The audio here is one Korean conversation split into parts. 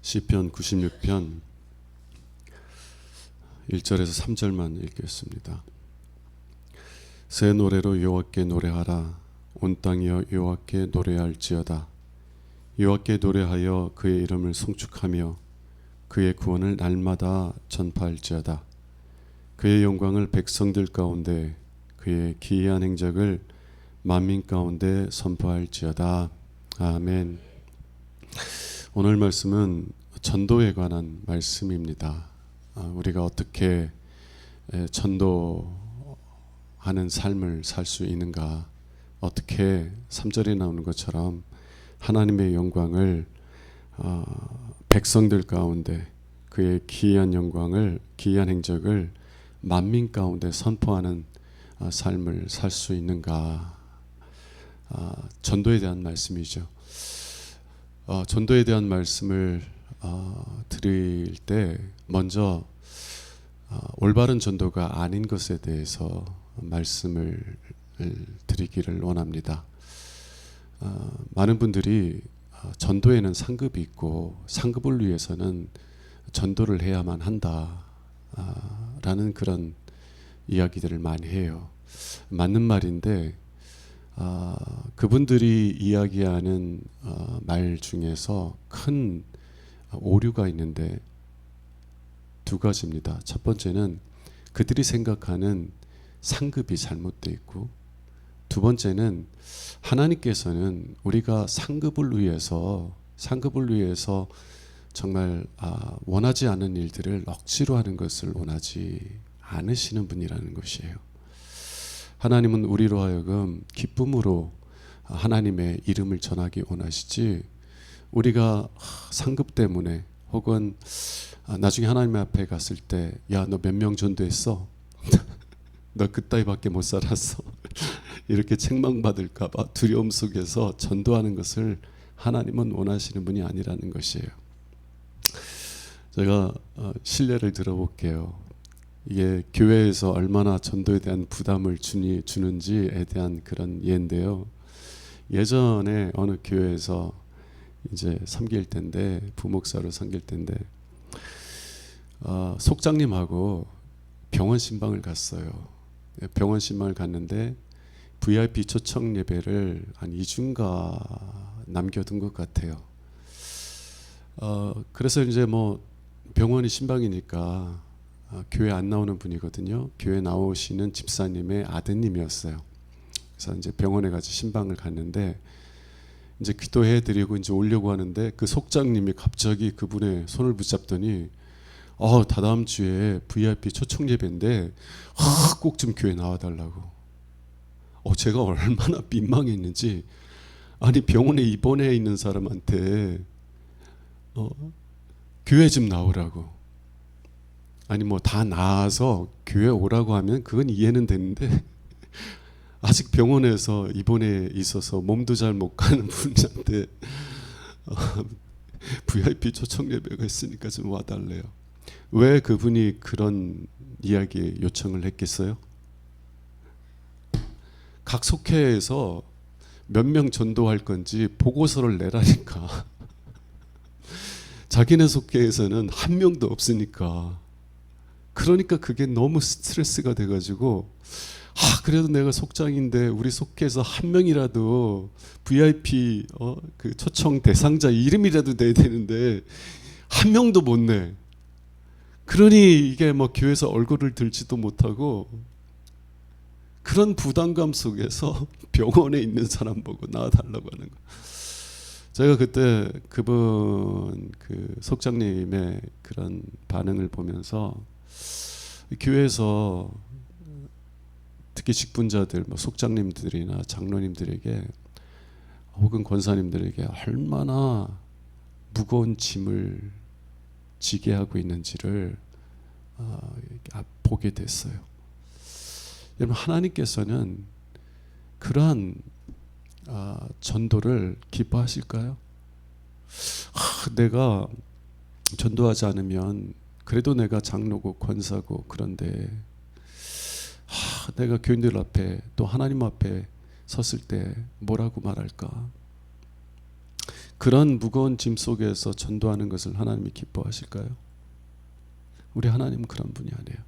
시편 96편 1절에서 3절만 읽겠습니다. 새 노래로 여호와께 노래하라. 온 땅이여 여호와께 노래할지어다. 여호와께 노래하여 그의 이름을 송축하며 그의 구원을 날마다 전파할지어다. 그의 영광을 백성들 가운데 그의 기이한 행적을 만민 가운데 선포할지어다. 아멘. 오늘 말씀은 전도에 관한 말씀입니다. 우리가 어떻게 전도하는 삶을 살 수 있는가, 어떻게 3절에 나오는 것처럼 하나님의 영광을 백성들 가운데 그의 기이한 영광을, 기이한 행적을 만민 가운데 선포하는 삶을 살 수 있는가. 전도에 대한 말씀이죠. 전도에 대한 말씀을 드릴 때 먼저 올바른 전도가 아닌 것에 대해서 말씀을 드리기를 원합니다. 많은 분들이 전도에는 상급이 있고 상급을 위해서는 전도를 해야만 한다 라는 그런 이야기들을 많이 해요. 맞는 말인데 그분들이 이야기하는 말 중에서 큰 오류가 있는데 두 가지입니다. 첫 번째는 그들이 생각하는 상급이 잘못되어 있고, 두 번째는 하나님께서는 우리가 상급을 위해서 정말 원하지 않은 일들을 억지로 하는 것을 원하지 않으시는 분이라는 것이에요. 하나님은 우리로 하여금 기쁨으로 하나님의 이름을 전하기 원하시지, 우리가 상급 때문에 혹은 나중에 하나님 앞에 갔을 때 야, 너 몇 명 전도했어? 너 그따위밖에 못 살았어. 이렇게 책망받을까 봐 두려움 속에서 전도하는 것을 하나님은 원하시는 분이 아니라는 것이에요. 제가 실례를 들어볼게요. 이게 교회에서 얼마나 전도에 대한 부담을 주는지에 대한 그런 예인데요. 예전에 어느 교회에서 이제 섬길 때인데, 부목사로 섬길 때인데 속장님하고 병원 신방을 갔어요. 병원 신방을 갔는데 VIP 초청 예배를 한 2주인가 남겨둔 것 같아요. 그래서 이제 뭐 병원이 신방이니까 교회 안 나오는 분이거든요. 교회 나오시는 집사님의 아드님이었어요. 그래서 이제 병원에 가서 신방을 갔는데 이제 기도해 드리고 이제 오려고 하는데 그 속장님이 갑자기 그분의 손을 붙잡더니 다다음 주에 VIP 초청 예배인데 꼭 좀 교회 나와 달라고. 제가 얼마나 민망했는지, 아니 병원에 입원해 있는 사람한테 교회 좀 나오라고. 아니 뭐 다 나아서 교회 오라고 하면 그건 이해는 되는데 아직 병원에서 입원해 있어서 몸도 잘 못 가는 분한테 VIP 초청 예배가 있으니까 좀 와달래요. 왜 그분이 그런 이야기 요청을 했겠어요? 각 속회에서 몇 명 전도할 건지 보고서를 내라니까. 자기네 속회에서는 한 명도 없으니까. 그러니까 그게 너무 스트레스가 돼가지고 그래도 내가 속장인데 우리 속회에서 한 명이라도 VIP 그 초청 대상자 이름이라도 내야 되는데 한 명도 못 내. 그러니 이게 뭐 교회에서 얼굴을 들지도 못하고 그런 부담감 속에서 병원에 있는 사람 보고 나와달라고 하는 거. 제가 그때 그분 그 속장님의 그런 반응을 보면서 교회에서 특히 직분자들, 뭐 속장님들이나 장로님들에게 혹은 권사님들에게 얼마나 무거운 짐을 지게 하고 있는지를 보게 됐어요. 여러분, 하나님께서는 그러한 전도를 기뻐하실까요? 내가 전도하지 않으면 그래도 내가 장로고 권사고 그런데 내가 교인들 앞에 또 하나님 앞에 섰을 때 뭐라고 말할까? 그런 무거운 짐 속에서 전도하는 것을 하나님이 기뻐하실까요? 우리 하나님은 그런 분이 아니에요.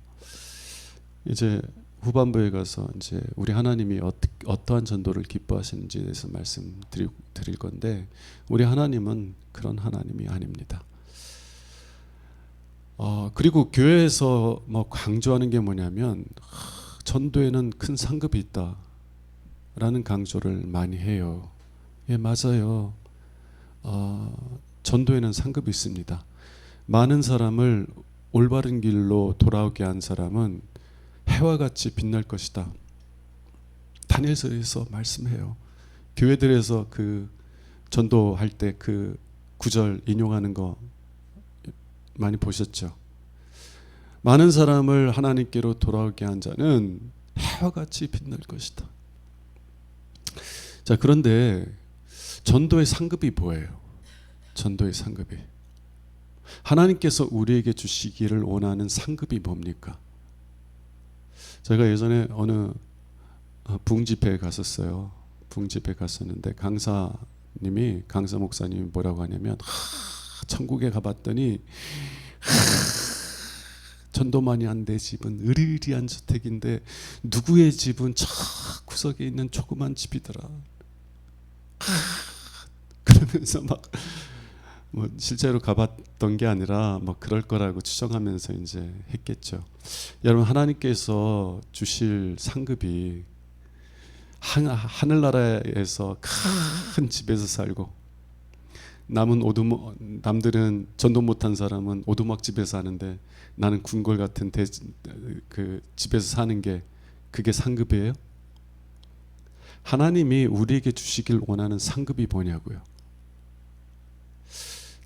이제 후반부에 가서 이제 우리 하나님이 어떠한 전도를 기뻐하시는지에 대해서 말씀드릴 건데, 우리 하나님은 그런 하나님이 아닙니다. 그리고 교회에서 뭐 강조하는 게 뭐냐면 전도에는 큰 상급이 있다라는 강조를 많이 해요. 예, 맞아요. 전도에는 상급이 있습니다. 많은 사람을 올바른 길로 돌아오게 한 사람은 해와 같이 빛날 것이다. 다니엘서에서 말씀해요. 교회들에서 그 전도할 때 그 구절 인용하는 거 많이 보셨죠? 많은 사람을 하나님께로 돌아오게 한 자는 해와 같이 빛날 것이다. 자, 그런데 전도의 상급이 뭐예요? 전도의 상급이, 하나님께서 우리에게 주시기를 원하는 상급이 뭡니까? 제가 예전에 어느 부흥집회에 갔었어요. 부흥집회에 갔었는데 강사 목사님이 뭐라고 하냐면, 천국에 가봤더니 전도만이 안 돼 집은 으리으리한 저택인데 누구의 집은 저 구석에 있는 조그만 집이더라. 그러면서 막 뭐 실제로 가봤던 게 아니라 뭐 그럴 거라고 추정하면서 이제 했겠죠. 여러분, 하나님께서 주실 상급이 하늘나라에서 큰 집에서 살고, 남들은 전도 못한 사람은 오두막집에 사는데 나는 궁궐 같은 그 집에서 사는 게 그게 상급이에요? 하나님이 우리에게 주시길 원하는 상급이 뭐냐고요.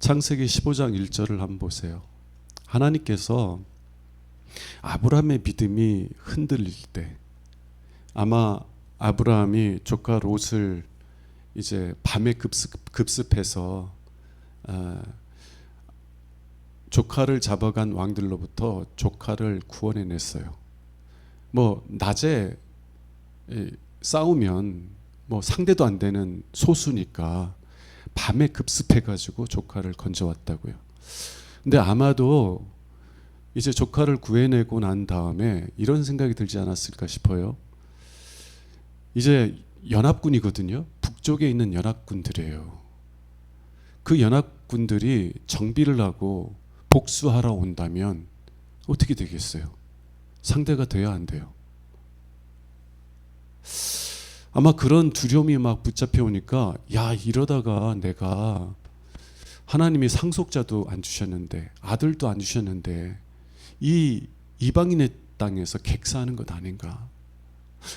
창세기 15장 1절을 한번 보세요. 하나님께서 아브라함의 믿음이 흔들릴 때, 아마 아브라함이 조카 롯을 이제 밤에 급습해서 조카를 잡아간 왕들로부터 조카를 구원해냈어요. 뭐 낮에 싸우면 뭐 상대도 안 되는 소수니까 밤에 급습해가지고 조카를 건져왔다고요. 근데 아마도 이제 조카를 구해내고 난 다음에 이런 생각이 들지 않았을까 싶어요. 이제 연합군이거든요. 북쪽에 있는 연합군들이에요. 그 연합군들이 정비를 하고 복수하러 온다면 어떻게 되겠어요? 상대가 돼야 안 돼요? 아마 그런 두려움이 막 붙잡혀 오니까, 야, 이러다가 내가 하나님이 상속자도 안 주셨는데 아들도 안 주셨는데 이 이방인의 땅에서 객사하는 것 아닌가,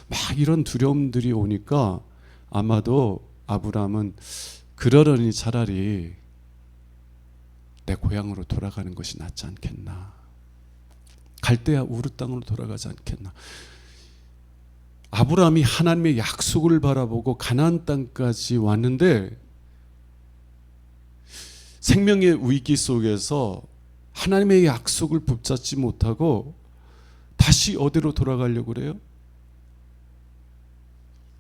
막 이런 두려움들이 오니까 아마도 아브라함은 그러려니 차라리 내 고향으로 돌아가는 것이 낫지 않겠나, 갈대아 우르 땅으로 돌아가지 않겠나. 아브라함이 하나님의 약속을 바라보고 가나안 땅까지 왔는데 생명의 위기 속에서 하나님의 약속을 붙잡지 못하고 다시 어디로 돌아가려고 그래요?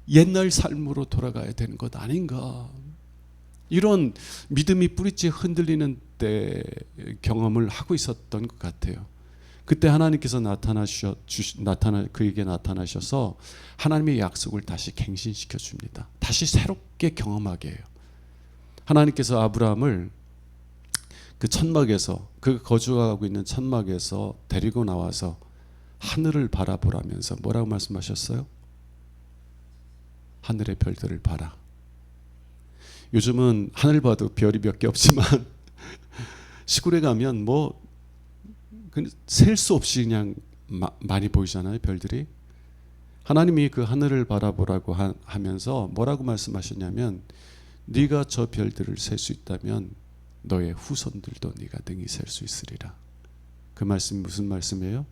옛날 삶으로 돌아가야 되는 것 아닌가. 이런 믿음이 뿌리째 흔들리는 때 경험을 하고 있었던 것 같아요. 그때 하나님께서 그에게 나타나셔서 하나님의 약속을 다시 갱신시켜 줍니다. 다시 새롭게 경험하게 해요. 하나님께서 아브라함을 그 천막에서, 그 거주하고 있는 천막에서 데리고 나와서 하늘을 바라보라면서 뭐라고 말씀하셨어요? 하늘의 별들을 봐라. 요즘은 하늘 봐도 별이 몇 개 없지만 시골에 가면 뭐 셀 수 없이 그냥 많이 보이잖아요, 별들이. 하나님이 그 하늘을 바라보라고 하면서 뭐라고 말씀하셨냐면, 네가 저 별들을 셀 수 있다면 너의 후손들도 네가 능히 셀 수 있으리라. 그 말씀이 무슨 말씀이에요?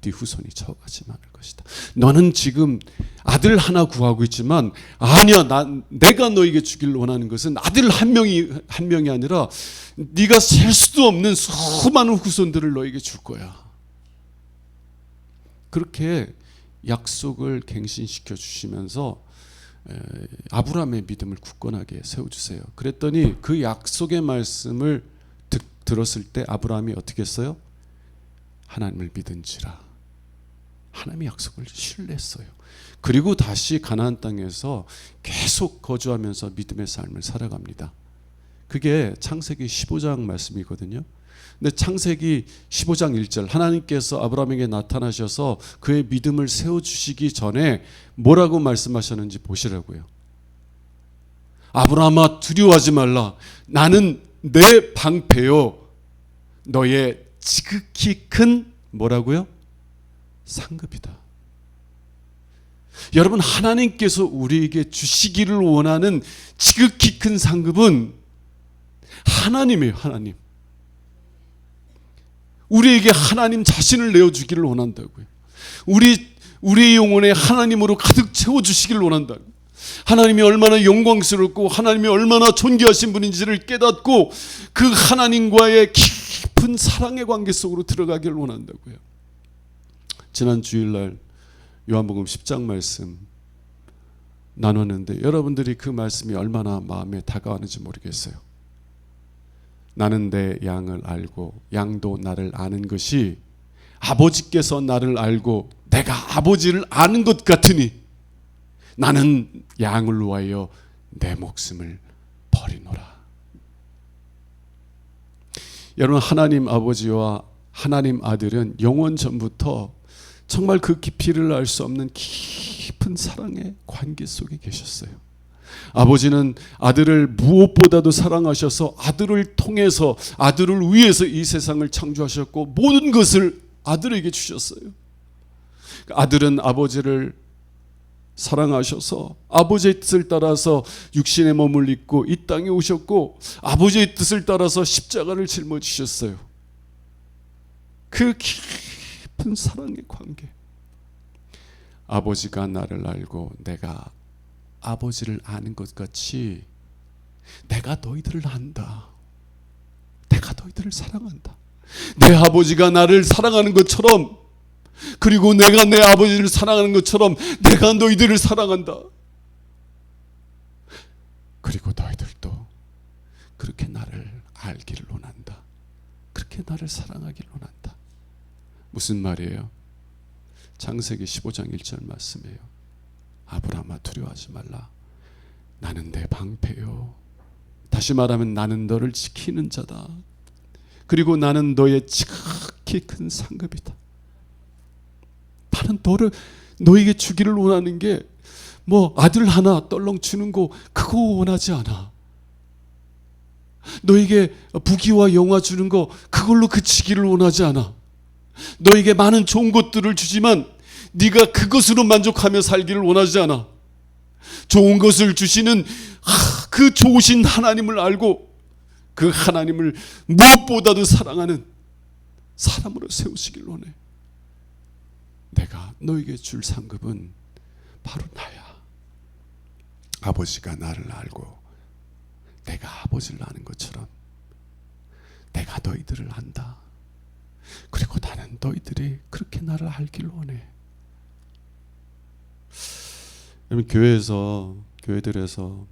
네 후손이 적어가지 않을 것이다. 너는 지금 아들 하나 구하고 있지만 아니야, 내가 너에게 주기를 원하는 것은 아들 한 명이 아니라 네가 셀 수도 없는 수많은 후손들을 너에게 줄 거야. 그렇게 약속을 갱신시켜 주시면서 아브라함의 믿음을 굳건하게 세워주세요. 그랬더니 그 약속의 말씀을 들었을 때 아브라함이 어떻게 했어요? 하나님을 믿은지라. 하나님의 약속을 신뢰했어요. 그리고 다시 가나안 땅에서 계속 거주하면서 믿음의 삶을 살아갑니다. 그게 창세기 15장 말씀이거든요. 근데 창세기 15장 1절 하나님께서 아브라함에게 나타나셔서 그의 믿음을 세워주시기 전에 뭐라고 말씀하셨는지 보시라고요. 아브라함아 두려워하지 말라. 나는 내 방패요 너의 지극히 큰 뭐라고요? 상급이다. 여러분, 하나님께서 우리에게 주시기를 원하는 지극히 큰 상급은 하나님이에요. 하나님. 우리에게 하나님 자신을 내어주기를 원한다고요. 우리의 영혼에 하나님으로 가득 채워주시기를 원한다고요. 하나님이 얼마나 영광스럽고 하나님이 얼마나 존귀하신 분인지를 깨닫고 그 하나님과의 깊은 사랑의 관계 속으로 들어가기를 원한다고요. 지난 주일날 요한복음 10장 말씀 나눴는데 여러분들이 그 말씀이 얼마나 마음에 다가왔는지 모르겠어요. 나는 내 양을 알고 양도 나를 아는 것이 아버지께서 나를 알고 내가 아버지를 아는 것 같으니 나는 양을 위하여 내 목숨을 버리노라. 여러분, 하나님 아버지와 하나님 아들은 영원 전부터 정말 그 깊이를 알 수 없는 깊은 사랑의 관계 속에 계셨어요. 아버지는 아들을 무엇보다도 사랑하셔서 아들을 통해서 아들을 위해서 이 세상을 창조하셨고 모든 것을 아들에게 주셨어요. 아들은 아버지를 사랑하셔서 아버지의 뜻을 따라서 육신의 몸을 입고 이 땅에 오셨고 아버지의 뜻을 따라서 십자가를 짊어지셨어요. 그 깊은 사랑의 관계. 아버지가 나를 알고 내가 아버지를 아는 것 같이 내가 너희들을 안다. 내가 너희들을 사랑한다. 내 아버지가 나를 사랑하는 것처럼 그리고 내가 내 아버지를 사랑하는 것처럼 내가 너희들을 사랑한다. 그리고 너희들도 그렇게 나를 알기를 원한다. 그렇게 나를 사랑하기를 원한다. 무슨 말이에요? 창세기 15장 1절 말씀이에요. 아브라함아 두려워하지 말라. 나는 내 방패요. 다시 말하면 나는 너를 지키는 자다. 그리고 나는 너의 지극히 큰 상급이다. 나는 너에게 주기를 원하는 게 뭐 아들 하나 떨렁 주는 거 그거 원하지 않아. 너에게 부귀와 영화 주는 거 그걸로 그치기를 원하지 않아. 너에게 많은 좋은 것들을 주지만 네가 그것으로 만족하며 살기를 원하지 않아. 좋은 것을 주시는 그 좋으신 하나님을 알고 그 하나님을 무엇보다도 사랑하는 사람으로 세우시길 원해. 내가 너에게 줄 상급은 바로 나야. 아버지가 나를 알고 내가 아버지를 아는 것처럼 내가 너희들을 안다. 그리고 나는 너희들이 그렇게 나를 알길 원해. 여러분, 교회들에서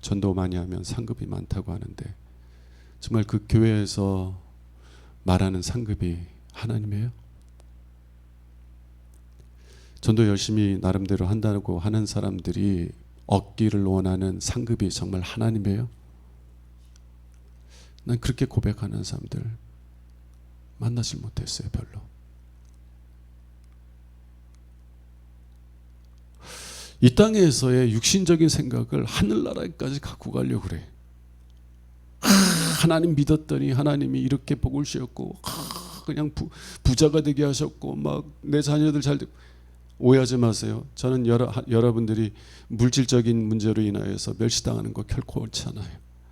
전도 많이 하면 상급이 많다고 하는데 정말 그 교회에서 말하는 상급이 하나님이에요? 전도 열심히 나름대로 한다고 하는 사람들이 얻기를 원하는 상급이 정말 하나님이에요? 난 그렇게 고백하는 사람들 만나질 못했어요. 별로. 이 땅에서의 육신적인 생각을 하늘나라에까지 갖고 가려고 그래. 하나님 믿었더니 하나님이 이렇게 복을 주셨고 그냥 부자가 되게 하셨고 막 내 자녀들 잘 되고. 오해하지 마세요. 저는 여러분들이 물질적인 문제로 인하여서 멸시당하는 거 결코 옳지 않아요.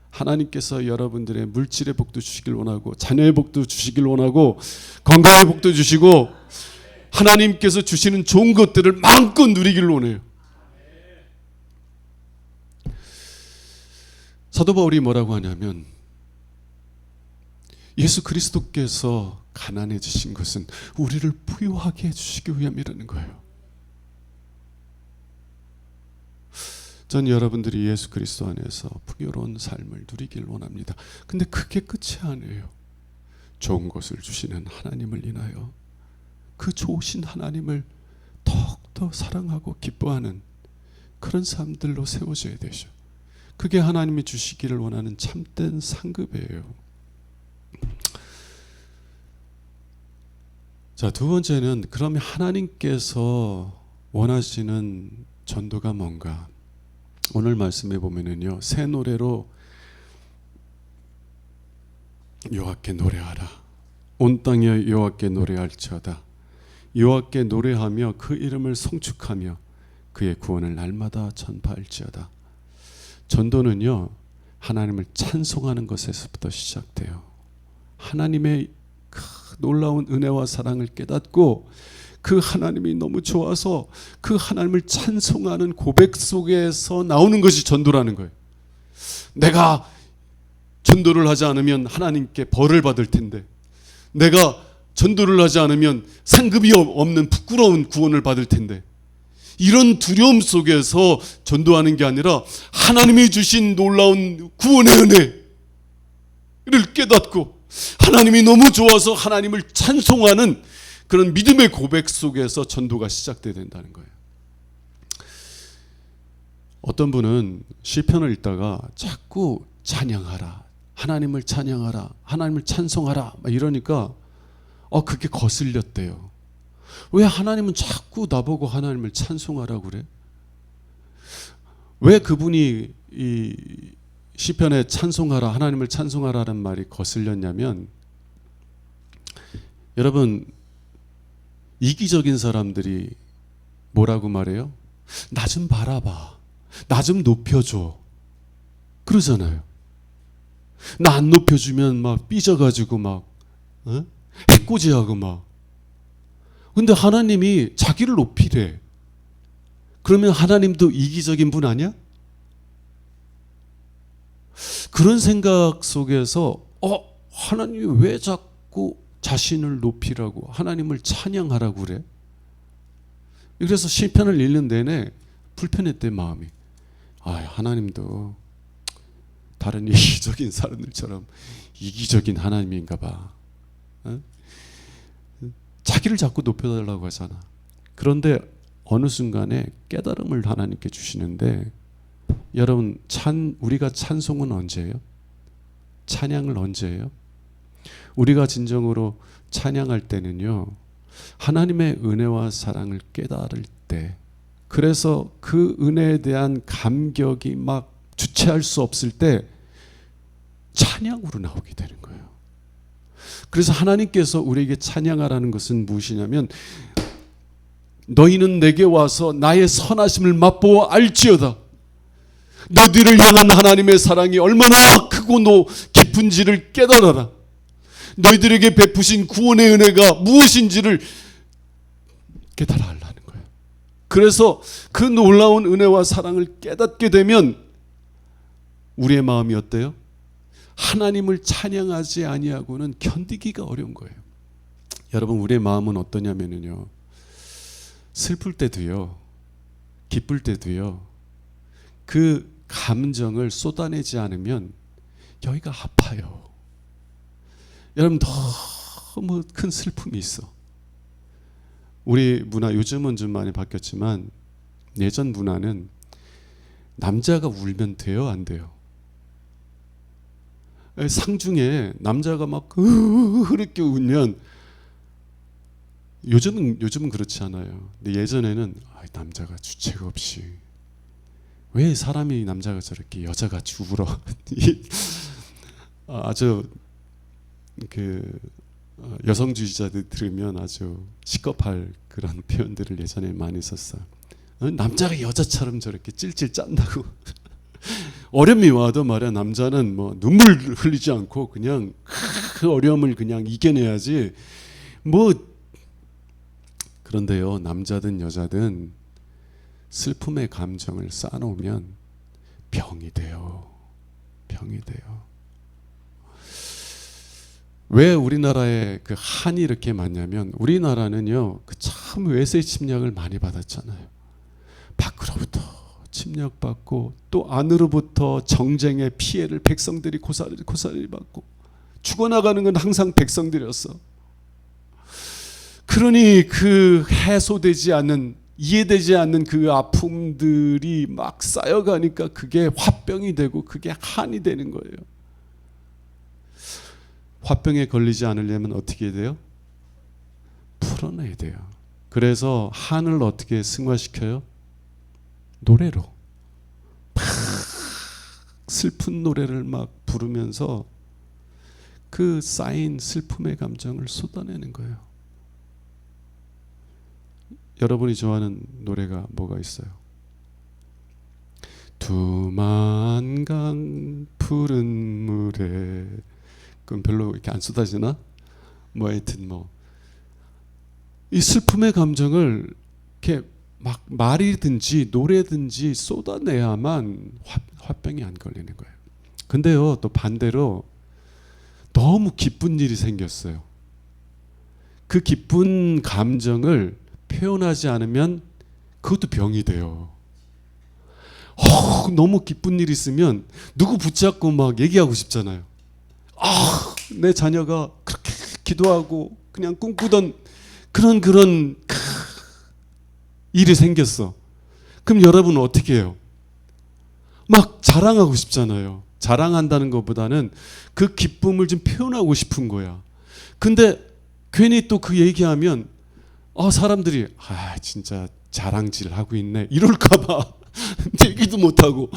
하나님께서 여러분들의 물질의 복도 주시길 원하고 자녀의 복도 주시길 원하고 건강의 복도 주시고 하나님께서 주시는 좋은 것들을 마음껏 누리길 원해요. 사도 바울이 뭐라고 하냐면 예수 그리스도께서 가난해지신 것은 우리를 부유하게 해주시기 위함이라는 거예요. 전 여러분들이 예수 그리스도 안에서 풍요로운 삶을 누리길 원합니다. 근데 그게 끝이 아니에요. 좋은 것을 주시는 하나님을 인하여 그 좋으신 하나님을 더욱더 사랑하고 기뻐하는 그런 삶들로 세워져야 되죠. 그게 하나님이 주시기를 원하는 참된 상급이에요. 자, 두 번째는 그러면 하나님께서 원하시는 전도가 뭔가? 오늘 말씀해 보면은요, 새 노래로 여호와께 노래하라. 온 땅에 여호와께 노래할지어다. 여호와께 노래하며 그 이름을 송축하며 그의 구원을 날마다 전파할지어다. 전도는요, 하나님을 찬송하는 것에서부터 시작돼요. 하나님의 그 놀라운 은혜와 사랑을 깨닫고 그 하나님이 너무 좋아서 그 하나님을 찬송하는 고백 속에서 나오는 것이 전도라는 거예요. 내가 전도를 하지 않으면 하나님께 벌을 받을 텐데, 내가 전도를 하지 않으면 상급이 없는 부끄러운 구원을 받을 텐데, 이런 두려움 속에서 전도하는 게 아니라 하나님이 주신 놀라운 구원의 은혜를 깨닫고 하나님이 너무 좋아서 하나님을 찬송하는 그런 믿음의 고백 속에서 전도가 시작돼야 된다는 거예요. 어떤 분은 시편을 읽다가 자꾸 찬양하라, 하나님을 찬양하라, 하나님을 찬송하라 이러니까 그게 거슬렸대요. 왜 하나님은 자꾸 나보고 하나님을 찬송하라고 그래? 왜 그분이 이 시편에 찬송하라, 하나님을 찬송하라는 말이 거슬렸냐면, 여러분, 이기적인 사람들이 뭐라고 말해요? 나 좀 바라봐, 나 좀 높여줘 그러잖아요. 나 안 높여주면 막 삐져가지고 막 해코지하고 막. 근데 하나님이 자기를 높이래. 그러면 하나님도 이기적인 분 아니야? 그런 생각 속에서 하나님이 왜 자꾸 자신을 높이라고, 하나님을 찬양하라고 그래? 그래서 시편을 읽는 내내 불편했대, 마음이. 하나님도 다른 이기적인 사람들처럼 이기적인 하나님인가 봐. 자기를 자꾸 높여달라고 하잖아. 그런데 어느 순간에 깨달음을 하나님께 주시는데, 여러분, 우리가 찬송은 언제예요? 찬양을 언제예요? 우리가 진정으로 찬양할 때는요, 하나님의 은혜와 사랑을 깨달을 때, 그래서 그 은혜에 대한 감격이 막 주체할 수 없을 때 찬양으로 나오게 되는 거예요. 그래서 하나님께서 우리에게 찬양하라는 것은 무엇이냐면, 너희는 내게 와서 나의 선하심을 맛보아 알지어다. 너희를 향한 하나님의 사랑이 얼마나 크고 깊은지를 깨달아라. 너희들에게 베푸신 구원의 은혜가 무엇인지를 깨달아 하라는 거예요. 그래서 그 놀라운 은혜와 사랑을 깨닫게 되면 우리의 마음이 어때요? 하나님을 찬양하지 아니하고는 견디기가 어려운 거예요. 여러분, 우리의 마음은 어떠냐면요, 슬플 때도요, 기쁠 때도요, 그 감정을 쏟아내지 않으면 여기가 아파요. 여러분, 너무 큰 슬픔이 있어. 우리 문화 요즘은 좀 많이 바뀌었지만 예전 문화는 남자가 울면 돼요, 안 돼요? 상중에 남자가 막 그렇게 울면, 요즘은 그렇지 않아요. 근데 예전에는 남자가 주책 없이, 왜 사람이 남자가 저렇게 여자같이 울어? 아주 여성주의자들 들으면 아주 시겁할 그런 표현들을 예전에 많이 썼어요. 남자가 여자처럼 저렇게 찔찔 짠다고. 어려움이 와도 말이야, 남자는 뭐 눈물 흘리지 않고 그냥 그 어려움을 그냥 이겨내야지. 그런데요, 남자든 여자든 슬픔의 감정을 쌓아놓으면 병이 돼요. 병이 돼요. 왜 우리나라에 그 한이 이렇게 많냐면, 우리나라는요, 참 외세 침략을 많이 받았잖아요. 밖으로부터 침략받고 또 안으로부터 정쟁의 피해를 백성들이 고사리 받고 죽어나가는 건 항상 백성들이었어. 그러니 그 해소되지 않는, 이해되지 않는 그 아픔들이 막 쌓여가니까 그게 화병이 되고 그게 한이 되는 거예요. 화병에 걸리지 않으려면 어떻게 해야 돼요? 풀어내야 돼요. 그래서 한을 어떻게 승화시켜요? 노래로. 막 슬픈 노래를 막 부르면서 그 쌓인 슬픔의 감정을 쏟아내는 거예요. 여러분이 좋아하는 노래가 뭐가 있어요? 두만강 푸른 물에, 그건 별로 이렇게 안 쏟아지나? 뭐 하여튼 이 슬픔의 감정을 이렇게 막 말이든지 노래든지 쏟아내야만 화병이 안 걸리는 거예요. 근데요, 또 반대로 너무 기쁜 일이 생겼어요. 그 기쁜 감정을 표현하지 않으면 그것도 병이 돼요. 너무 기쁜 일이 있으면 누구 붙잡고 막 얘기하고 싶잖아요. 내 자녀가 그렇게 기도하고 그냥 꿈꾸던 그런 일이 생겼어. 그럼 여러분은 어떻게 해요? 막 자랑하고 싶잖아요. 자랑한다는 것보다는 그 기쁨을 좀 표현하고 싶은 거야. 근데 괜히 또 그 얘기하면 사람들이 진짜 자랑질 하고 있네 이럴까봐 얘기도 못하고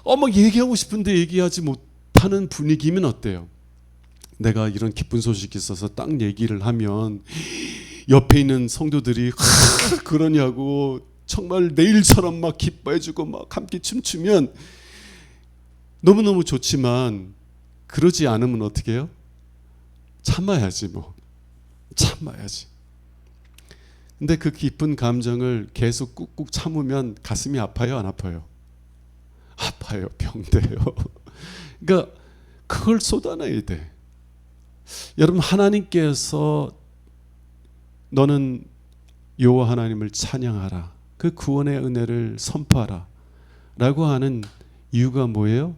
막 얘기하고 싶은데 얘기하지 못하는 분위기면 어때요? 내가 이런 기쁜 소식이 있어서 딱 얘기를 하면 옆에 있는 성도들이 그러냐고 정말 내일처럼 막 기뻐해주고 막 함께 춤추면 너무너무 좋지만, 그러지 않으면 어떻게 해요? 참아야지 참아야지. 근데 그 기쁜 감정을 계속 꾹꾹 참으면 가슴이 아파요, 안 아파요? 아파요. 병돼요. 그러니까 그걸 쏟아내야 돼. 여러분, 하나님께서 너는 여호와 하나님을 찬양하라, 그 구원의 은혜를 선포하라 라고 하는 이유가 뭐예요?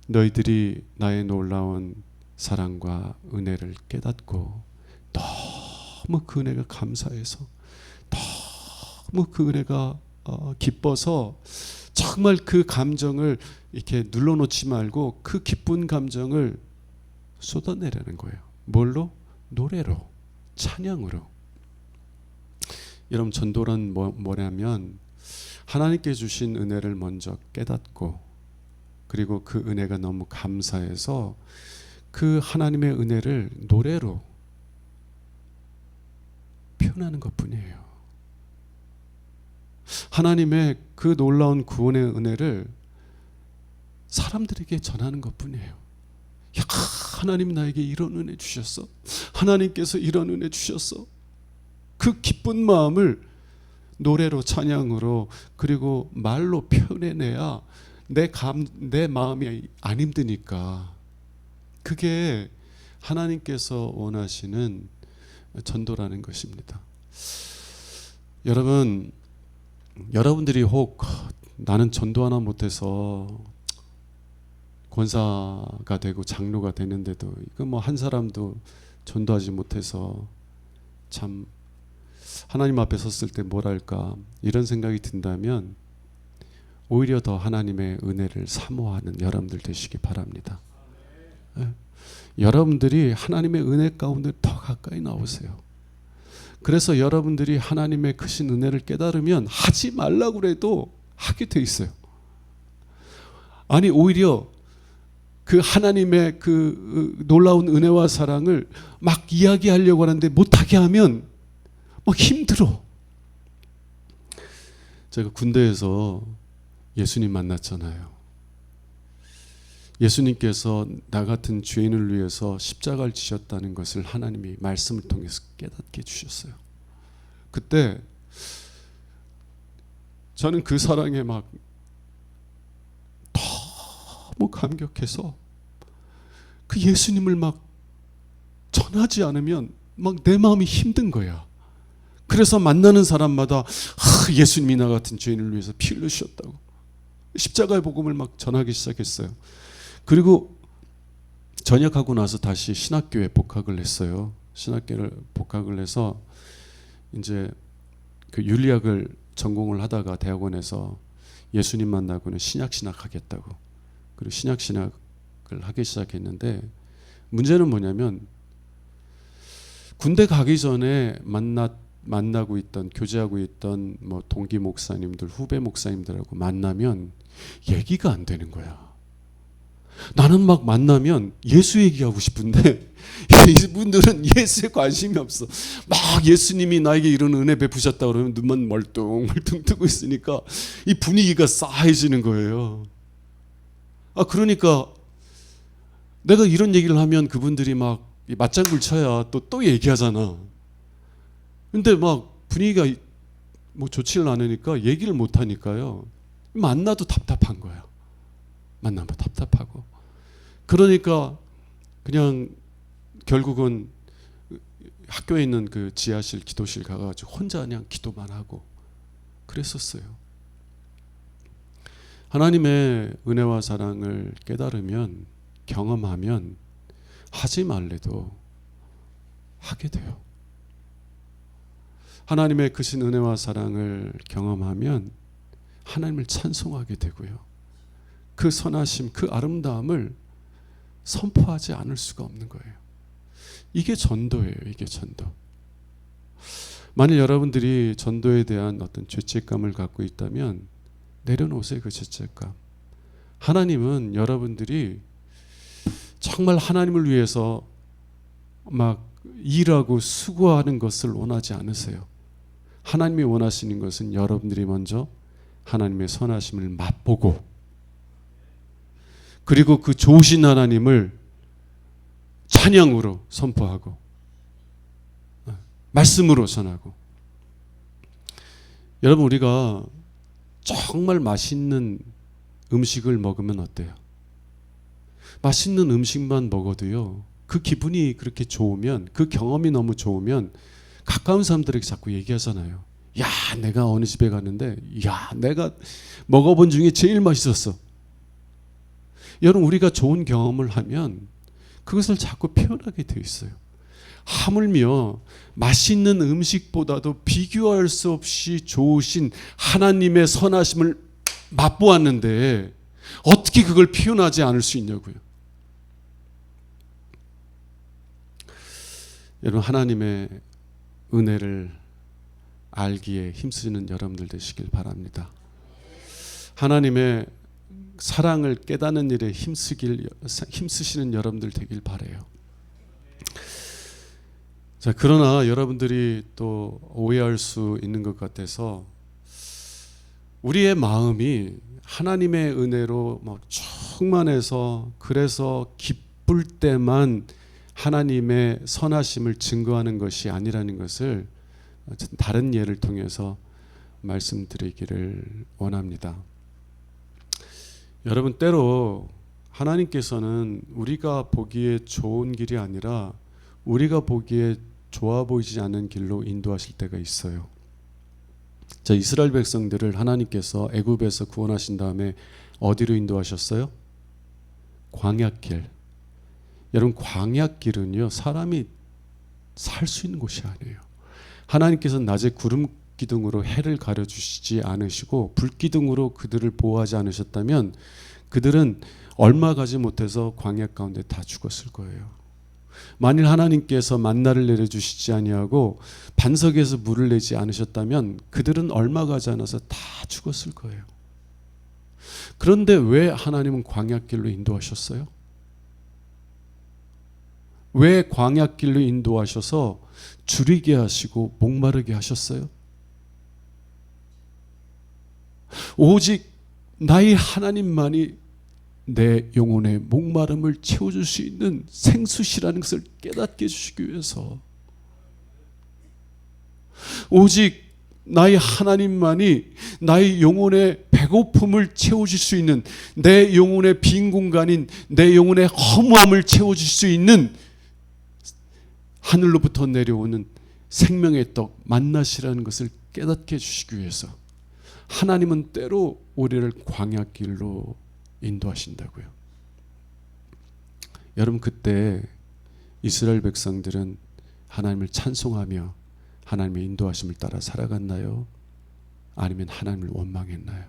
너희들이 나의 놀라운 사랑과 은혜를 깨닫고 너무 그 은혜가 감사해서, 너무 그 은혜가 기뻐서 정말 그 감정을 이렇게 눌러놓지 말고 그 기쁜 감정을 쏟아내려는 거예요. 뭘로? 노래로, 찬양으로. 여러분, 전도란 뭐냐면 하나님께 주신 은혜를 먼저 깨닫고, 그리고 그 은혜가 너무 감사해서 그 하나님의 은혜를 노래로 표현하는 것뿐이에요. 하나님의 그 놀라운 구원의 은혜를 사람들에게 전하는 것뿐이에요. 야, 하나님 나에게 이런 은혜 주셨어. 하나님께서 이런 은혜 주셨어. 그 기쁜 마음을 노래로, 찬양으로, 그리고 말로 표현해내야 내 마음이 안 힘드니까. 그게 하나님께서 원하시는 전도라는 것입니다. 여러분들이 혹 나는 전도 하나 못해서 권사가 되고 장로가 되는데도 이거 한 사람도 전도하지 못해서 참 하나님 앞에 섰을 때 뭐랄까 이런 생각이 든다면 오히려 더 하나님의 은혜를 사모하는 여러분들 되시기 바랍니다. 여러분들이 하나님의 은혜 가운데 더 가까이 나오세요. 그래서 여러분들이 하나님의 크신 은혜를 깨달으면 하지 말라고 해도 하게 돼 있어요. 아니, 오히려 그 하나님의 그 놀라운 은혜와 사랑을 막 이야기하려고 하는데 못하게 하면 막 힘들어. 제가 군대에서 예수님 만났잖아요. 예수님께서 나 같은 죄인을 위해서 십자가를 지셨다는 것을 하나님이 말씀을 통해서 깨닫게 해주셨어요. 그때 저는 그 사랑에 막 너무 감격해서 그 예수님을 막 전하지 않으면 막 내 마음이 힘든 거야. 그래서 만나는 사람마다 예수님이 나 같은 죄인을 위해서 피 흘리셨다고 십자가의 복음을 막 전하기 시작했어요. 그리고 전역하고 나서 다시 신학교에 복학을 했어요. 신학교를 복학을 해서 이제 그 윤리학을 전공을 하다가 대학원에서 예수님 만나고는 신약 하겠다고, 그리고 신약을 하기 시작했는데, 문제는 뭐냐면 군대 가기 전에 만나고 있던, 교제하고 있던 뭐 동기 목사님들, 후배 목사님들하고 만나면 얘기가 안 되는 거야. 나는 막 만나면 예수 얘기하고 싶은데 이분들은 예수에 관심이 없어. 막 예수님이 나에게 이런 은혜 베푸셨다 그러면 눈만 멀뚱멀뚱 뜨고 있으니까 이 분위기가 싸해지는 거예요. 그러니까 내가 이런 얘기를 하면 그분들이 막 맞장구를 쳐야 또 얘기하잖아. 근데 막 분위기가 뭐 좋지를 않으니까 얘기를 못 하니까요. 만나도 답답한 거야. 만나면 답답하고. 그러니까 그냥 결국은 학교에 있는 그 지하실 기도실 가가지고 혼자 그냥 기도만 하고 그랬었어요. 하나님의 은혜와 사랑을 깨달으면, 경험하면 하지 말래도 하게 돼요. 하나님의 크신 은혜와 사랑을 경험하면 하나님을 찬송하게 되고요. 그 선하심, 그 아름다움을 선포하지 않을 수가 없는 거예요. 이게 전도예요. 이게 전도. 만일 여러분들이 전도에 대한 어떤 죄책감을 갖고 있다면 내려놓으세요. 그 죄책감. 하나님은 여러분들이 정말 하나님을 위해서 막 일하고 수고하는 것을 원하지 않으세요. 하나님이 원하시는 것은 여러분들이 먼저 하나님의 선하심을 맛보고, 그리고 그 좋으신 하나님을 찬양으로 선포하고 말씀으로 전하고. 여러분, 우리가 정말 맛있는 음식을 먹으면 어때요? 맛있는 음식만 먹어도요, 그 기분이 그렇게 좋으면, 그 경험이 너무 좋으면 가까운 사람들에게 자꾸 얘기하잖아요. 야, 내가 어느 집에 갔는데 야, 내가 먹어본 중에 제일 맛있었어. 여러분, 우리가 좋은 경험을 하면 그것을 자꾸 표현하게 되어 있어요. 하물며 맛있는 음식보다도 비교할 수 없이 좋으신 하나님의 선하심을 맛보았는데 어떻게 그걸 표현하지 않을 수 있냐고요. 여러분, 하나님의 은혜를 알기에 힘쓰는 여러분들 되시길 바랍니다. 하나님의 사랑을 깨닫는 일에 힘쓰시는 여러분들 되길 바라요. 자, 그러나 여러분들이 또 오해할 수 있는 것 같아서, 우리의 마음이 하나님의 은혜로 막 충만해서 그래서 기쁠 때만 하나님의 선하심을 증거하는 것이 아니라는 것을 다른 예를 통해서 말씀드리기를 원합니다. 여러분, 때로 하나님께서는 우리가 보기에 좋은 길이 아니라 우리가 보기에 좋아 보이지 않는 길로 인도하실 때가 있어요. 자, 이스라엘 백성들을 하나님께서 애굽에서 구원하신 다음에 어디로 인도하셨어요? 광야길. 여러분, 광야길은요, 사람이 살 수 있는 곳이 아니에요. 하나님께서는 낮에 구름 기둥으로 해를 가려주시지 않으시고 불기둥으로 그들을 보호하지 않으셨다면 그들은 얼마 가지 못해서 광야 가운데 다 죽었을 거예요. 만일 하나님께서 만나를 내려주시지 아니하고 반석에서 물을 내지 않으셨다면 그들은 얼마 가지 않아서 다 죽었을 거예요. 그런데 왜 하나님은 광야길로 인도하셨어요? 왜 광야길로 인도하셔서 줄이게 하시고 목마르게 하셨어요? 오직 나의 하나님만이 내 영혼의 목마름을 채워줄 수 있는 생수시라는 것을 깨닫게 해주시기 위해서, 오직 나의 하나님만이 나의 영혼의 배고픔을 채워줄 수 있는, 내 영혼의 빈 공간인 내 영혼의 허무함을 채워줄 수 있는 하늘로부터 내려오는 생명의 떡 만나시라는 것을 깨닫게 해주시기 위해서 하나님은 때로 우리를 광야길로 인도하신다고요. 여러분, 그때 이스라엘 백성들은 하나님을 찬송하며 하나님의 인도하심을 따라 살아갔나요? 아니면 하나님을 원망했나요?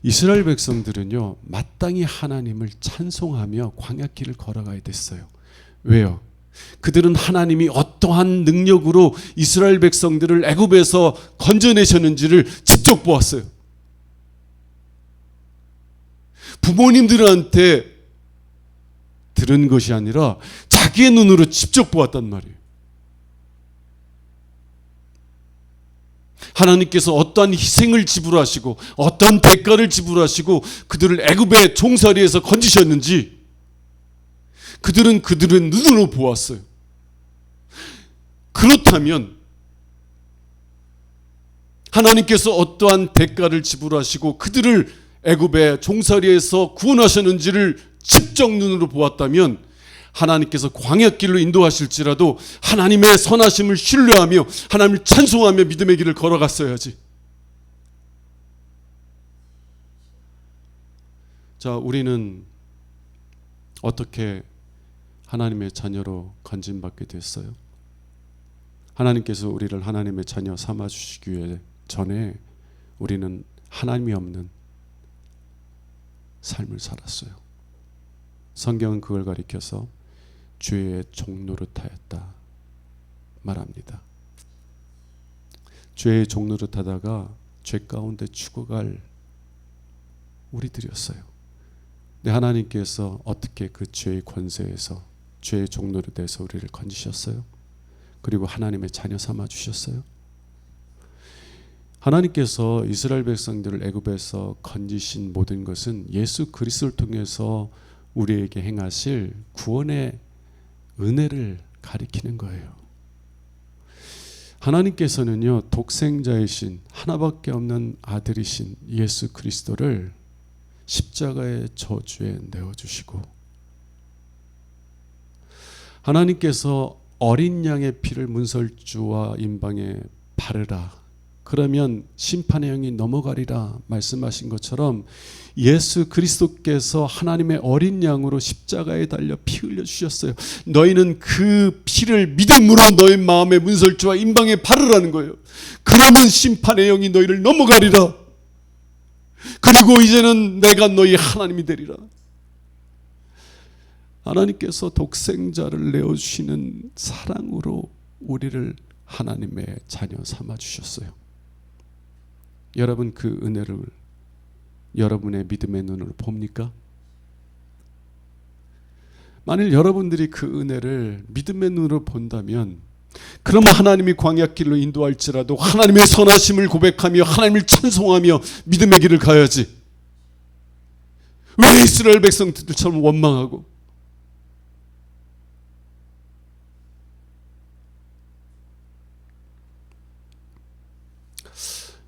이스라엘 백성들은요, 마땅히 하나님을 찬송하며 광야길을 걸어가야 됐어요. 왜요? 그들은 하나님이 어떠한 능력으로 이스라엘 백성들을 애굽에서 건져내셨는지를 직접 보았어요. 부모님들한테 들은 것이 아니라 자기의 눈으로 직접 보았단 말이에요. 하나님께서 어떠한 희생을 지불하시고 어떠한 대가를 지불하시고 그들을 애굽의 종살이에서 건지셨는지 그들은 그들의 눈으로 보았어요. 그렇다면 하나님께서 어떠한 대가를 지불하시고 그들을 애굽의 종살이에서 구원하셨는지를 직접 눈으로 보았다면 하나님께서 광야길로 인도하실지라도 하나님의 선하심을 신뢰하며 하나님을 찬송하며 믿음의 길을 걸어갔어야지. 자, 우리는 어떻게 하나님의 자녀로 건진받게 됐어요? 하나님께서 우리를 하나님의 자녀 삼아주시기 위해 전에 우리는 하나님이 없는 삶을 살았어요. 성경은 그걸 가리켜서 죄의 종노릇하였다 말합니다. 죄의 종노릇하다가 죄 가운데 죽어갈 우리들이었어요. 근데 하나님께서 어떻게 그 죄의 권세에서 죄의 종노릇에서 우리를 건지셨어요? 그리고 하나님의 자녀 삼아 주셨어요? 하나님께서 이스라엘 백성들을 애굽에서 건지신 모든 것은 예수 그리스도를 통해서 우리에게 행하실 구원의 은혜를 가리키는 거예요. 하나님께서는요, 독생자이신 하나밖에 없는 아들이신 예수 그리스도를 십자가의 저주에 내어주시고 하나님께서 어린 양의 피를 문설주와 임방에 바르라 그러면 심판의 영이 넘어가리라 말씀하신 것처럼 예수 그리스도께서 하나님의 어린 양으로 십자가에 달려 피 흘려 주셨어요. 너희는 그 피를 믿음으로 너희 마음의 문설주와 임방에 바르라는 거예요. 그러면 심판의 영이 너희를 넘어가리라. 그리고 이제는 내가 너희 하나님이 되리라. 하나님께서 독생자를 내어주시는 사랑으로 우리를 하나님의 자녀 삼아 주셨어요. 여러분, 그 은혜를 여러분의 믿음의 눈으로 봅니까? 만일 여러분들이 그 은혜를 믿음의 눈으로 본다면 그러면 하나님이 광야길로 인도할지라도 하나님의 선하심을 고백하며 하나님을 찬송하며 믿음의 길을 가야지. 왜 이스라엘 백성들처럼 원망하고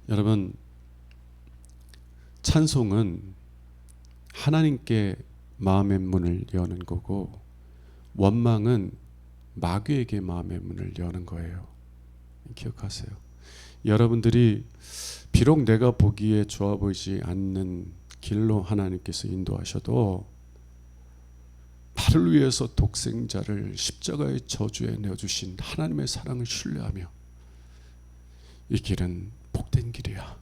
여러분, 찬송은 하나님께 마음의 문을 여는 거고 원망은 마귀에게 마음의 문을 여는 거예요. 기억하세요. 여러분들이 비록 내가 보기에 좋아 보이지 않는 길로 하나님께서 인도하셔도 나를 위해서 독생자를 십자가의 저주에 내어주신 하나님의 사랑을 신뢰하며 이 길은 복된 길이야.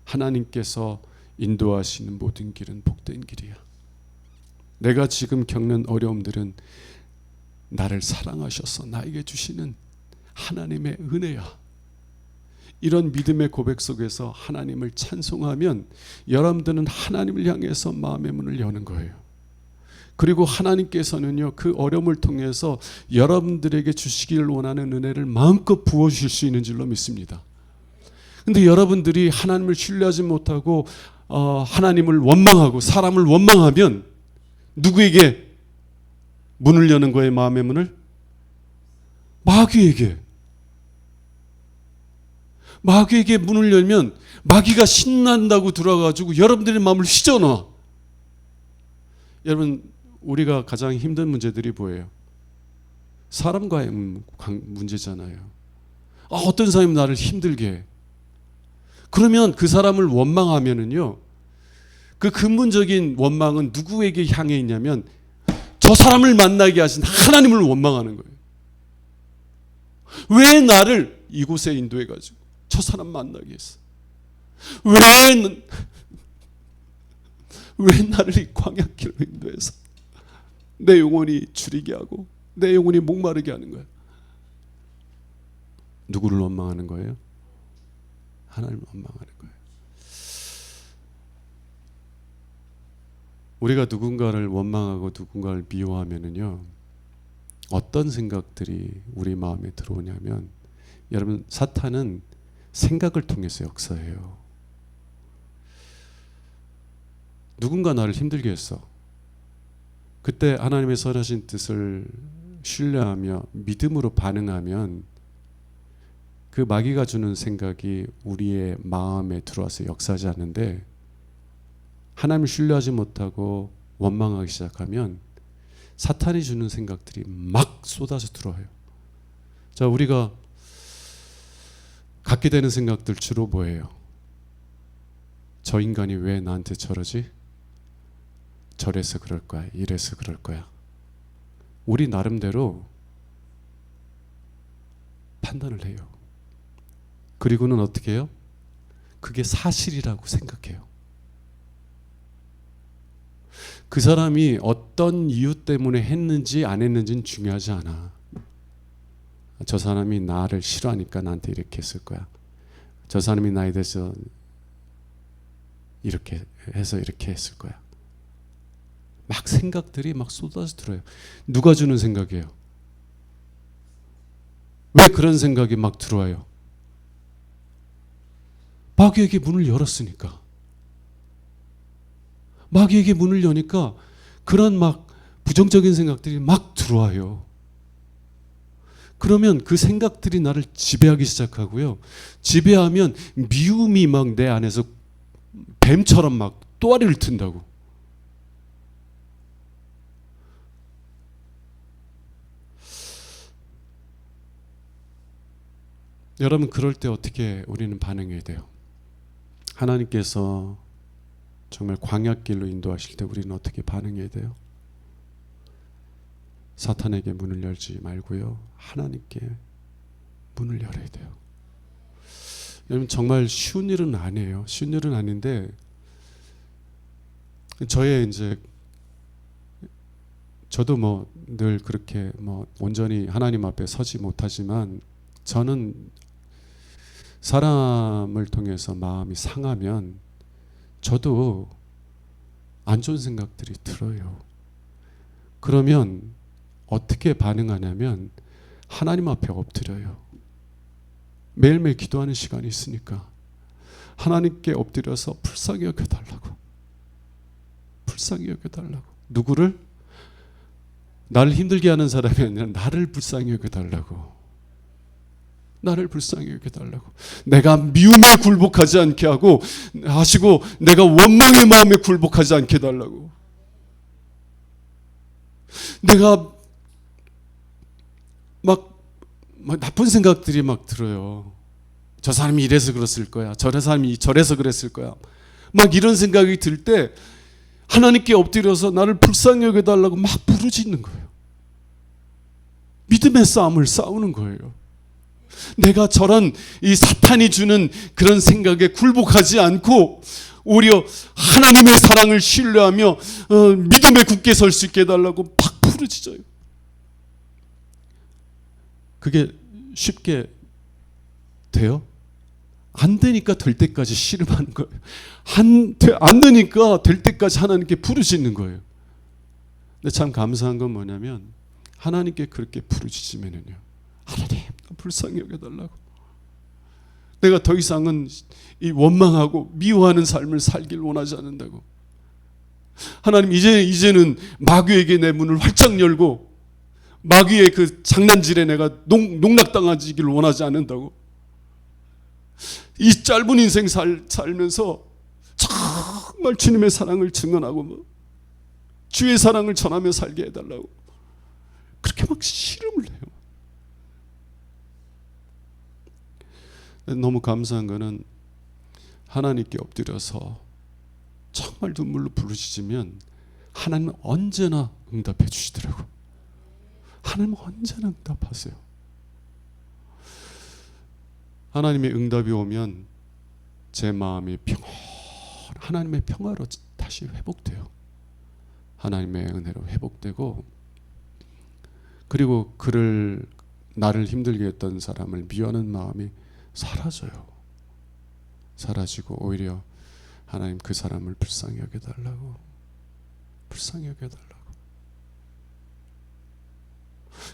하나님께서 인도하시는 모든 길은 복된 길이야. 내가 지금 겪는 어려움들은 나를 사랑하셔서 나에게 주시는 하나님의 은혜야. 이런 믿음의 고백 속에서 하나님을 찬송하면 여러분들은 하나님을 향해서 마음의 문을 여는 거예요. 그리고 하나님께서는요, 그 어려움을 통해서 여러분들에게 주시기를 원하는 은혜를 마음껏 부어주실 수 있는 줄로 믿습니다. 근데 여러분들이 하나님을 신뢰하지 못하고 하나님을 원망하고 사람을 원망하면 누구에게 문을 여는 거예요? 마음의 문을? 마귀에게. 마귀에게 문을 열면 마귀가 신난다고 들어가지고 여러분들의 마음을 휘저어놔. 여러분, 우리가 가장 힘든 문제들이 뭐예요? 사람과의 문제잖아요. 어떤 사람이 나를 힘들게 해. 그러면 그 사람을 원망하면은요, 그 근본적인 원망은 누구에게 향해 있냐면 저 사람을 만나게 하신 하나님을 원망하는 거예요. 왜 나를 이곳에 인도해가지고 저 사람 만나게 했어? 왜 나를 이 광야길로 인도해서 내 영혼이 줄이게 하고 내 영혼이 목마르게 하는 거야? 누구를 원망하는 거예요? 하나님을 원망하는 거예요. 우리가 누군가를 원망하고 누군가를 미워하면은요, 어떤 생각들이 우리 마음에 들어오냐면, 여러분, 사탄은 생각을 통해서 역사해요. 누군가 나를 힘들게 했어. 그때 하나님의 선하신 뜻을 신뢰하며 믿음으로 반응하면 그 마귀가 주는 생각이 우리의 마음에 들어와서 역사하지 않는데, 하나님을 신뢰하지 못하고 원망하기 시작하면 사탄이 주는 생각들이 막 쏟아져 들어와요. 자, 우리가 갖게 되는 생각들 주로 뭐예요? 저 인간이 왜 나한테 저러지? 저래서 그럴 거야, 이래서 그럴 거야. 우리 나름대로 판단을 해요. 그리고는 어떻게 해요? 그게 사실이라고 생각해요. 그 사람이 어떤 이유 때문에 했는지 안 했는지는 중요하지 않아. 저 사람이 나를 싫어하니까 나한테 이렇게 했을 거야. 저 사람이 나에 대해서 이렇게 해서 이렇게 했을 거야. 막 생각들이 막 쏟아져 들어요. 누가 주는 생각이에요? 왜 그런 생각이 막 들어와요? 마귀에게 문을 열었으니까. 마귀에게 문을 여니까 그런 막 부정적인 생각들이 막 들어와요. 그러면 그 생각들이 나를 지배하기 시작하고요. 지배하면 미움이 막 내 안에서 뱀처럼 막 또아리를 튼다고. 여러분, 그럴 때 어떻게 우리는 반응해야 돼요? 하나님께서 정말 광야길로 인도하실 때 우리는 어떻게 반응해야 돼요? 사탄에게 문을 열지 말고요, 하나님께 문을 열어야 돼요. 여러분, 정말 쉬운 일은 아니에요. 쉬운 일은 아닌데, 저도 뭐 늘 그렇게 뭐 온전히 하나님 앞에 서지 못하지만, 저는 사람을 통해서 마음이 상하면 저도 안 좋은 생각들이 들어요. 그러면 어떻게 반응하냐면 하나님 앞에 엎드려요. 매일매일 기도하는 시간이 있으니까 하나님께 엎드려서 불쌍히 여겨달라고. 불쌍히 여겨달라고. 누구를? 나를 힘들게 하는 사람이 아니라 나를 불쌍히 여겨달라고. 나를 불쌍히 여겨달라고. 내가 미움에 굴복하지 않게 하시고 내가 원망의 마음에 굴복하지 않게 해달라고. 내가 막 나쁜 생각들이 막 들어요. 저 사람이 이래서 그랬을 거야. 저 사람이 저래서 그랬을 거야. 막 이런 생각이 들 때 하나님께 엎드려서 나를 불쌍히 여겨달라고 막 부르짖는 거예요. 믿음의 싸움을 싸우는 거예요. 내가 저런 이 사탄이 주는 그런 생각에 굴복하지 않고 오히려 하나님의 사랑을 신뢰하며 믿음에 굳게 설 수 있게 해달라고 팍 부르짖어요. 그게 쉽게 돼요? 안 되니까 될 때까지 씨름하는 거예요. 안 되니까 될 때까지 하나님께 부르짖는 거예요. 근데 참 감사한 건 뭐냐면 하나님께 그렇게 부르짖으면요, 하나님 불쌍히 여겨달라고. 내가 더 이상은 이 원망하고 미워하는 삶을 살길 원하지 않는다고. 하나님, 이제는 마귀에게 내 문을 활짝 열고 마귀의 그 장난질에 내가 농락당하기를 원하지 않는다고. 이 짧은 인생 살면서 정말 주님의 사랑을 증언하고 주의 사랑을 전하며 살게 해달라고 그렇게 막 씨름을 해요. 너무 감사한 거는 하나님께 엎드려서 정말 눈물로 부르짖으면 하나님은 언제나 응답해 주시더라고. 하나님은 언제나 응답하세요. 하나님의 응답이 오면 제 마음이 하나님의 평화로 다시 회복돼요. 하나님의 은혜로 회복되고, 그리고 나를 힘들게 했던 사람을 미워하는 마음이 사라져요. 사라지고 오히려 하나님 그 사람을 불쌍히 여겨달라고, 불쌍히 여겨달라고.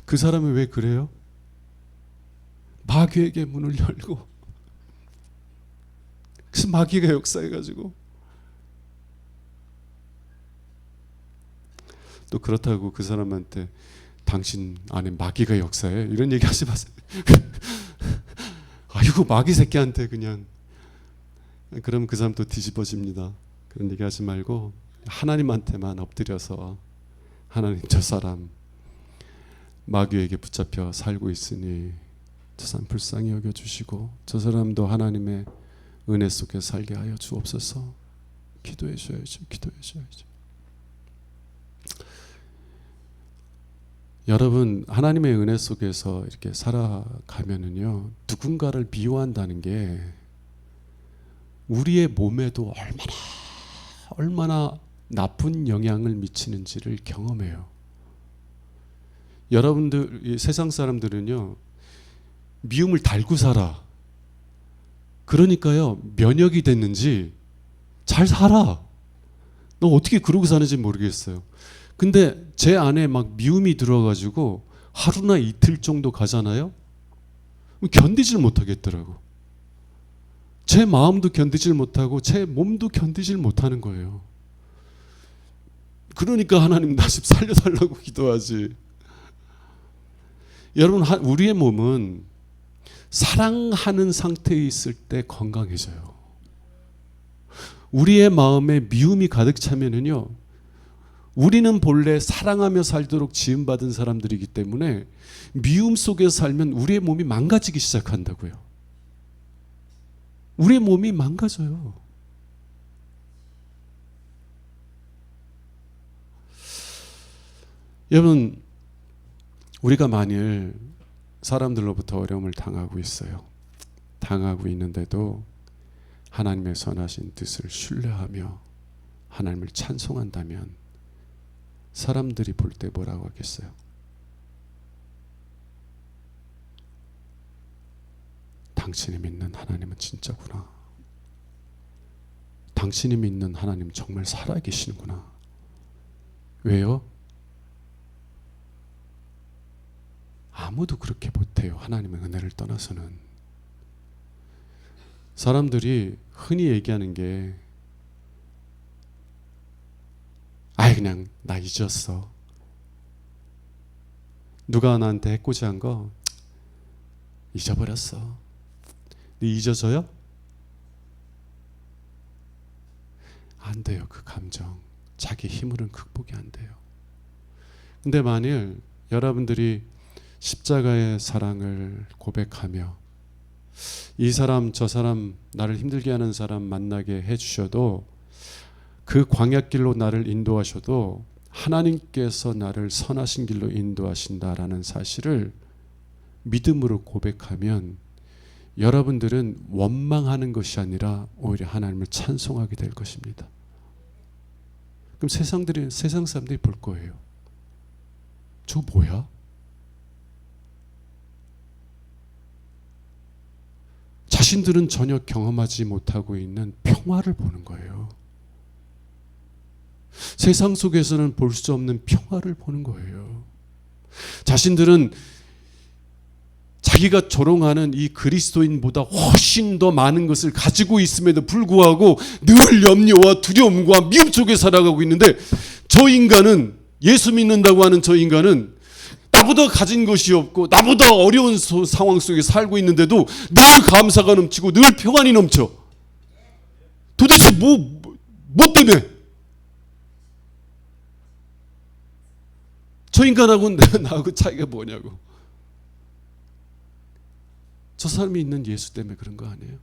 그 사람이 왜 그래요? 마귀에게 문을 열고, 그래서 마귀가 역사해가지고, 또 그렇다고 그 사람한테 당신 안에 마귀가 역사해? 이런 얘기 하지 마세요. 아이고 마귀 새끼한테 그냥. 그럼 그 사람 또 뒤집어집니다. 그런 얘기 하지 말고 하나님한테만 엎드려서, 하나님 저 사람 마귀에게 붙잡혀 살고 있으니 저 사람 불쌍히 여겨주시고 저 사람도 하나님의 은혜 속에 살게 하여 주옵소서. 기도해 줘야죠. 기도해 줘야죠. 여러분, 하나님의 은혜 속에서 이렇게 살아가면은요, 누군가를 미워한다는 게 우리의 몸에도 얼마나 나쁜 영향을 미치는지를 경험해요. 여러분들, 세상 사람들은요, 미움을 달고 살아. 그러니까요, 면역이 됐는지 잘 살아. 너 어떻게 그러고 사는지 모르겠어요. 근데 제 안에 막 미움이 들어가지고 하루나 이틀 정도 가잖아요. 견디질 못하겠더라고. 제 마음도 견디질 못하고 제 몸도 견디질 못하는 거예요. 그러니까 하나님 나 좀 살려달라고 기도하지. 여러분, 우리의 몸은 사랑하는 상태에 있을 때 건강해져요. 우리의 마음에 미움이 가득 차면은요, 우리는 본래 사랑하며 살도록 지음받은 사람들이기 때문에 미움 속에서 살면 우리의 몸이 망가지기 시작한다고요. 우리의 몸이 망가져요. 여러분, 우리가 만일 사람들로부터 어려움을 당하고 있어요. 당하고 있는데도 하나님의 선하신 뜻을 신뢰하며 하나님을 찬송한다면 사람들이 볼 때 뭐라고 하겠어요? 당신이 믿는 하나님은 진짜구나. 당신이 믿는 하나님 정말 살아계시는구나. 왜요? 아무도 그렇게 못해요. 하나님의 은혜를 떠나서는. 사람들이 흔히 얘기하는 게, 아이 그냥 나 잊었어. 누가 나한테 해코지한 거 잊어버렸어. 네 잊어져요? 안 돼요. 그 감정 자기 힘으로는 극복이 안 돼요. 근데 만일 여러분들이 십자가의 사랑을 고백하며 이 사람 저 사람 나를 힘들게 하는 사람 만나게 해주셔도, 그 광야길로 나를 인도하셔도 하나님께서 나를 선하신 길로 인도하신다라는 사실을 믿음으로 고백하면 여러분들은 원망하는 것이 아니라 오히려 하나님을 찬송하게 될 것입니다. 그럼 세상 사람들이 볼 거예요. 저 뭐야? 자신들은 전혀 경험하지 못하고 있는 평화를 보는 거예요. 세상 속에서는 볼 수 없는 평화를 보는 거예요. 자신들은 자기가 조롱하는 이 그리스도인보다 훨씬 더 많은 것을 가지고 있음에도 불구하고 늘 염려와 두려움과 미움 속에 살아가고 있는데, 저 인간은, 예수 믿는다고 하는 저 인간은 나보다 가진 것이 없고 나보다 어려운 상황 속에 살고 있는데도 늘 감사가 넘치고 늘 평안이 넘쳐. 도대체 뭐 때문에? 저 인간하고 나하고 차이가 뭐냐고. 저 사람이 있는 예수 때문에 그런 거 아니에요?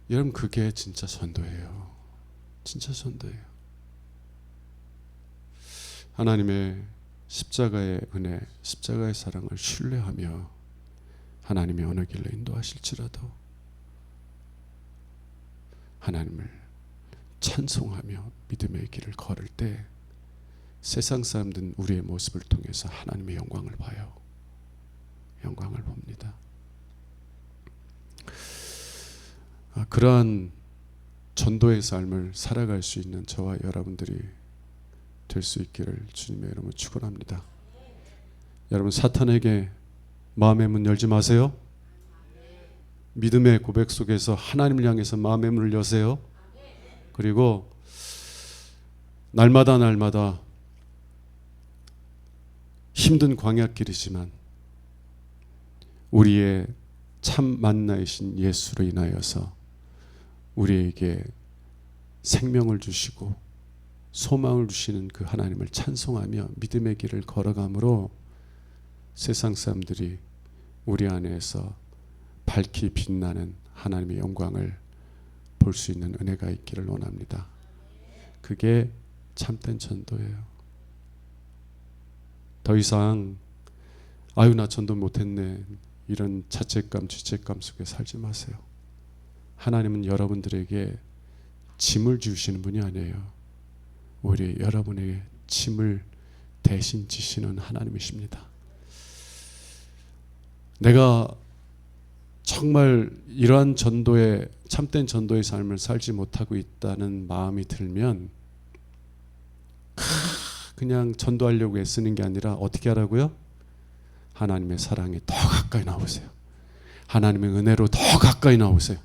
여러분, 그게 진짜 전도예요. 진짜 전도예요. 하나님의 십자가의 은혜, 십자가의 사랑을 신뢰하며 하나님의 어느 길로 인도하실지라도 하나님을 찬송하며 믿음의 길을 걸을 때 세상 사람들은 우리의 모습을 통해서 하나님의 영광을 봐요. 영광을 봅니다. 그러한 전도의 삶을 살아갈 수 있는 저와 여러분들이 될 수 있기를 주님의 이름으로 축원합니다. 여러분, 사탄에게 마음의 문 열지 마세요. 믿음의 고백 속에서 하나님을 향해서 마음의 문을 여세요. 그리고 날마다 힘든 광야길이지만 우리의 참 만나이신 예수로 인하여서 우리에게 생명을 주시고 소망을 주시는 그 하나님을 찬송하며 믿음의 길을 걸어감으로 세상 사람들이 우리 안에서 밝히 빛나는 하나님의 영광을 볼 수 있는 은혜가 있기를 원합니다. 그게 참된 전도예요. 더 이상 아유 나 전도 못했네 이런 자책감, 죄책감 속에 살지 마세요. 하나님은 여러분들에게 짐을 주시는 분이 아니에요. 오히려 여러분에게 짐을 대신 지시는 하나님이십니다. 내가 정말 이러한 전도의 참된 전도의 삶을 살지 못하고 있다는 마음이 들면 그냥 전도하려고 애쓰는 게 아니라 어떻게 하라고요? 하나님의 사랑에 더 가까이 나오세요. 하나님의 은혜로 더 가까이 나오세요.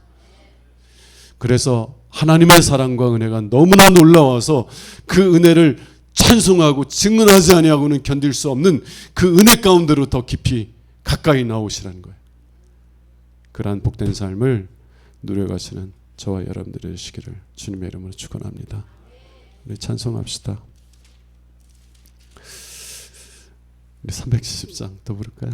그래서 하나님의 사랑과 은혜가 너무나 놀라워서 그 은혜를 찬송하고 증언하지 아니하고는 견딜 수 없는 그 은혜 가운데로 더 깊이 가까이 나오시라는 거예요. 그러한 복된 삶을 누려가시는 저와 여러분들의 되시기를 주님의 이름으로 축원합니다. 우리 찬송합시다. 우리 370장 더 부를까요?